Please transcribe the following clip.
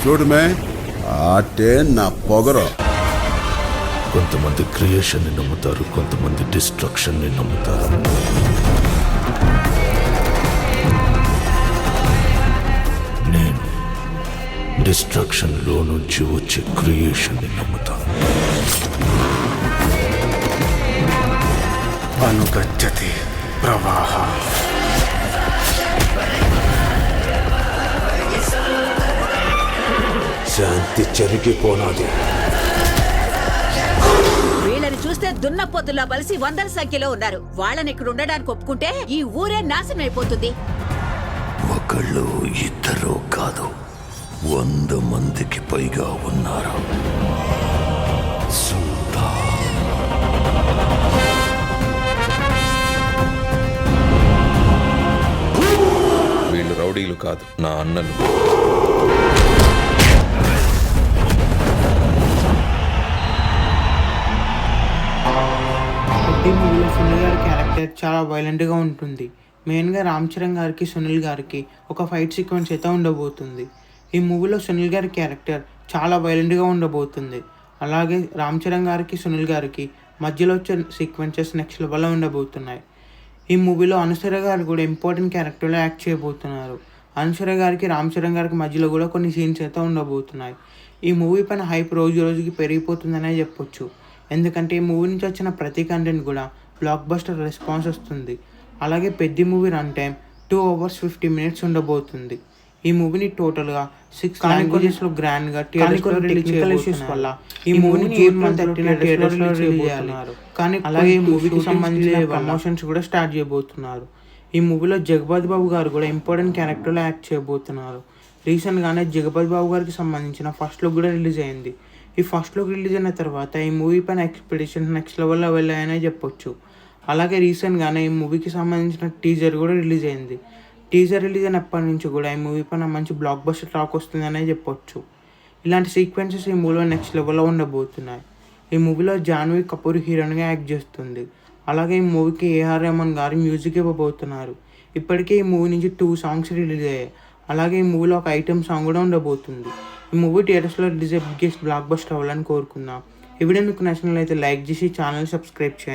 చూడమే ఆటే నా పొగరు. కొంతమంది క్రియేషన్ని నమ్ముతారు, కొంతమంది డిస్ట్రక్షన్ని నమ్ముతారు. నేను డిస్ట్రక్షన్లో నుంచి వచ్చే క్రియేషన్ని నమ్ముతాను. అనుగచ్చతి ప్రవాహ. శాంతి చెరిగిపోనాది. వీళ్ళని చూస్తే దున్నపోతుల్లా బలిసి వందల సంఖ్యలో ఉన్నారు. వాళ్ళని ఇక్కడ ఉండడానికి ఒప్పుకుంటే ఈ ఊరే నాశనం అయిపోతుంది. ఒకళ్ళు ఇద్దరు కాదు, 100 మందికి పైగా ఉన్నారు. వీళ్ళు రౌడీలు కాదు, నా అన్నలు. ఈ మూవీలో సునీల్ గారి క్యారెక్టర్ చాలా వైలెంట్గా ఉంటుంది. మెయిన్గా రామ్ చరణ్ గారికి సునీల్ గారికి ఒక ఫైట్ సీక్వెన్స్ అయితే ఉండబోతుంది. ఈ మూవీలో సునీల్ గారి క్యారెక్టర్ చాలా వైలెంట్గా ఉండబోతుంది. అలాగే రామ్ చరణ్ గారికి సునీల్ గారికి మధ్యలో వచ్చే సీక్వెన్సెస్ నెక్స్ట్ లెవెల్లో ఉండబోతున్నాయి. ఈ మూవీలో అనుసర గారు కూడా ఇంపార్టెంట్ క్యారెక్టర్లో యాక్ట్ చేయబోతున్నారు. అనుసర గారికి రామ్ చరణ్ గారికి మధ్యలో కూడా కొన్ని సీన్స్ అయితే ఉండబోతున్నాయి. ఈ మూవీ పైన హైప్ రోజు రోజుకి పెరిగిపోతుందనే చెప్పొచ్చు. ఎందుకంటే ఈ మూవీ నుంచి వచ్చిన ప్రతి కంటెంట్ కూడా బ్లాక్ బస్టర్ రెస్పాన్స్ వస్తుంది. అలాగే పెద్ద movie run time 2 hours 50 minutes ఉండబోతుంది. ఈ మూవీని టోటల్గా 6 లాంగ్వేజెస్లో గ్రాండ్గా టెక్నికల్ ఇష్యూస్ వల్ల ఈ మూవీని June 13th థియేటర్స్లో రిలీజ్ చేస్తున్నారు. కానీ అలాగే ఈ మూవీకి సంబంధించిన ప్రమోషన్స్ కూడా స్టార్ట్ చేయబోతున్నారు. ఈ మూవీలో జగపతి బాబు గారు కూడా ఇంపార్టెంట్ క్యారెక్టర్లో యాక్ట్ చేయబోతున్నారు. రీసెంట్గానే జగపతి బాబు గారికి సంబంధించిన ఫస్ట్ లుక్ కూడా రిలీజ్ అయింది. ఈ ఫస్ట్ లుక్ రిలీజ్ అయిన తర్వాత ఈ మూవీ పైన ఎక్స్పెక్టేషన్స్ నెక్స్ట్ లెవెల్లో వెళ్ళాయనే చెప్పొచ్చు. అలాగే రీసెంట్గానే ఈ మూవీకి సంబంధించిన టీజర్ కూడా రిలీజ్ అయింది. టీజర్ రిలీజ్ అయినప్పటి నుంచి కూడా ఈ మూవీ పైన మంచి బ్లాక్ బస్టర్ టాక్ వస్తుందనే చెప్పొచ్చు. ఇలాంటి సీక్వెన్సెస్ ఈ మూవీలో నెక్స్ట్ లెవెల్లో ఉండబోతున్నాయి. ఈ మూవీలో జాన్వీ కపూర్ హీరోయిన్గా యాక్ట్ చేస్తుంది. అలాగే ఈ మూవీకి ఏఆర్ రెహమాన్ గారు మ్యూజిక్ ఇవ్వబోతున్నారు. ఇప్పటికే ఈ మూవీ నుంచి 2 songs రిలీజ్ అయ్యాయి. అలాగే ఈ మూవీలో ఒక ఐటెం సాంగ్ కూడా ఉండబోతుంది. ఈ మూవీ థియేటర్స్లో రిలీజ్ అయ్యే బిగ్గెస్ట్ బ్లాక్ బస్టర్ అవ్వాలని కోరుకుందాం. ఈ వీడియో మీకు నచ్చినట్లయితే లైక్ చేసి ఛానల్ సబ్స్క్రైబ్ చేయండి.